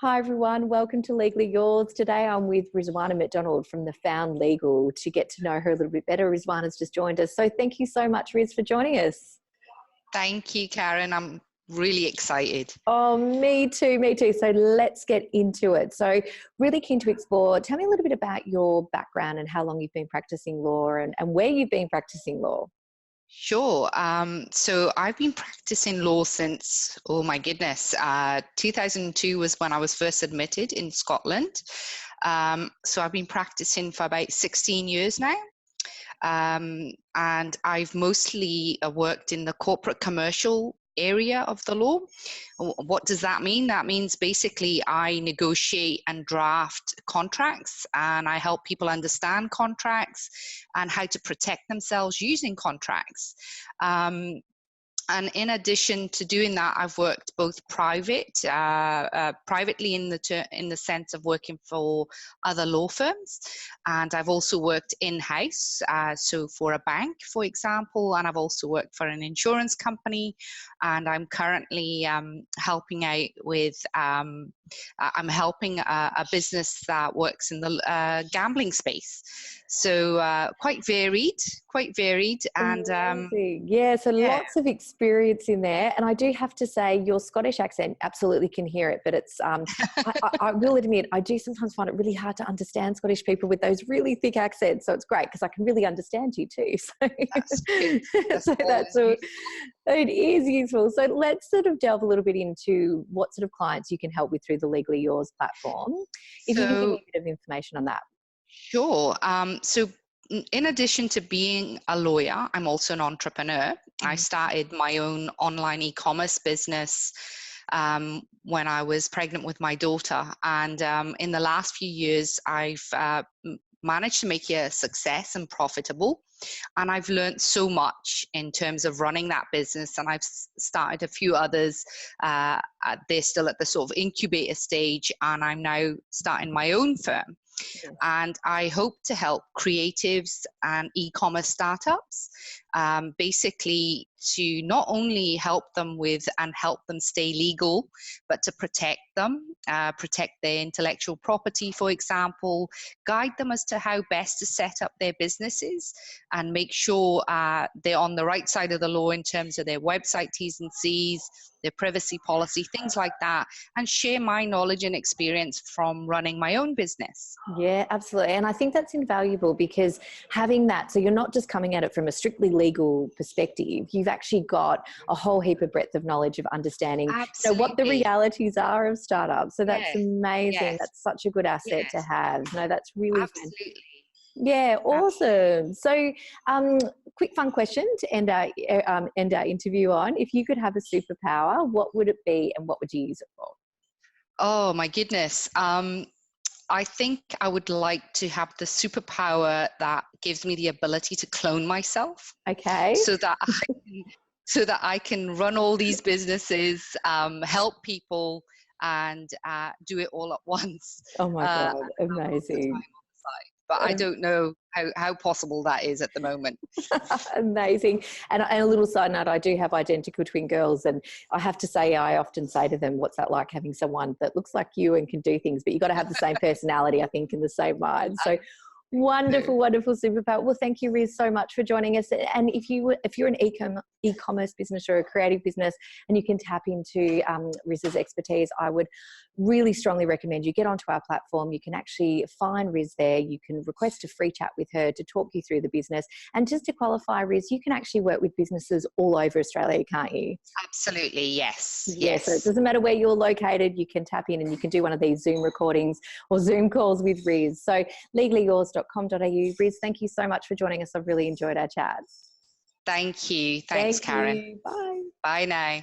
Hi everyone, welcome to Legally Yours. Today I'm with Rizwana McDonald from the Found Legal to get to know her a little bit better. Rizwana's just joined us. So thank you so much, Riz, for joining us. Thank you, Karen. I'm really excited. Oh, me too, me too. So let's get into it. So really keen to explore. Tell me a little bit about your background and how long you've been practicing law and where you've been practicing law. Sure. So I've been practicing law since, oh my goodness, 2002 was when I was first admitted in Scotland. So I've been practicing for about 16 years now. And I've mostly worked in the corporate commercial area of the law. What does that mean? That means basically I negotiate and draft contracts, and I help people understand contracts and how to protect themselves using contracts. And in addition to doing that, I've worked both privately in the sense of working for other law firms, and I've also worked in-house, so for a bank, for example, and I've also worked for an insurance company, and I'm currently helping out with, I'm helping a business that works in the gambling space. So quite varied, and yeah, so lots of experience in there. And I do have to say your Scottish accent, absolutely can hear it, but it's I will admit I do sometimes find it really hard to understand Scottish people with those really thick accents. So it's great because I can really understand you too. So that's good. That's all, it is useful. So let's sort of delve a little bit into what sort of clients you can help with through the Legally Yours platform. If you can give me a bit of information on that. Sure. So in addition to being a lawyer, I'm also an entrepreneur. I started my own online e-commerce business when I was pregnant with my daughter. And in the last few years, I've managed to make it a success and profitable. And I've learned so much in terms of running that business. And I've started a few others. They're still at the sort of incubator stage. And I'm now starting my own firm. And I hope to help creatives and e-commerce startups, basically to not only help them with and help them stay legal, but to protect them, protect their intellectual property, for example, guide them as to how best to set up their businesses and make sure they're on the right side of the law in terms of their website T's and C's, their privacy policy, things like that, and share my knowledge and experience from running my own business. Yeah, absolutely. And I think that's invaluable because having that, so you're not just coming at it from a strictly legal perspective, you've actually got a whole heap of breadth of knowledge of understanding what the realities are of startups. So that's amazing. Yes. That's such a good asset to have. No, that's really absolutely. Yeah, awesome. So, quick fun question to end our interview on. If you could have a superpower, what would it be and what would you use it for? Oh my goodness. I think I would like to have the superpower that gives me the ability to clone myself. Okay. So that I can run all these businesses, help people, and do it all at once. Oh my God, amazing. But I don't know how possible that is at the moment. Amazing. And a little side note, I do have identical twin girls, and I have to say, I often say to them, what's that like having someone that looks like you and can do things, but you've got to have the same personality, I think, in the same mind. So wonderful, wonderful superpower. Well, thank you, Riz, so much for joining us. And if you're an e-commerce business or a creative business and you can tap into Riz's expertise, I would really strongly recommend you get onto our platform. You can actually find Riz there. You can request a free chat with her to talk you through the business. And just to qualify, Riz, you can actually work with businesses all over Australia, can't you? Absolutely, yes. Yeah, so it doesn't matter where you're located, you can tap in and you can do one of these Zoom recordings or Zoom calls with Riz. So legallyyours.com.au. Riz, thank you so much for joining us. I've really enjoyed our chat. Thanks, Karen. You. Bye. Bye now.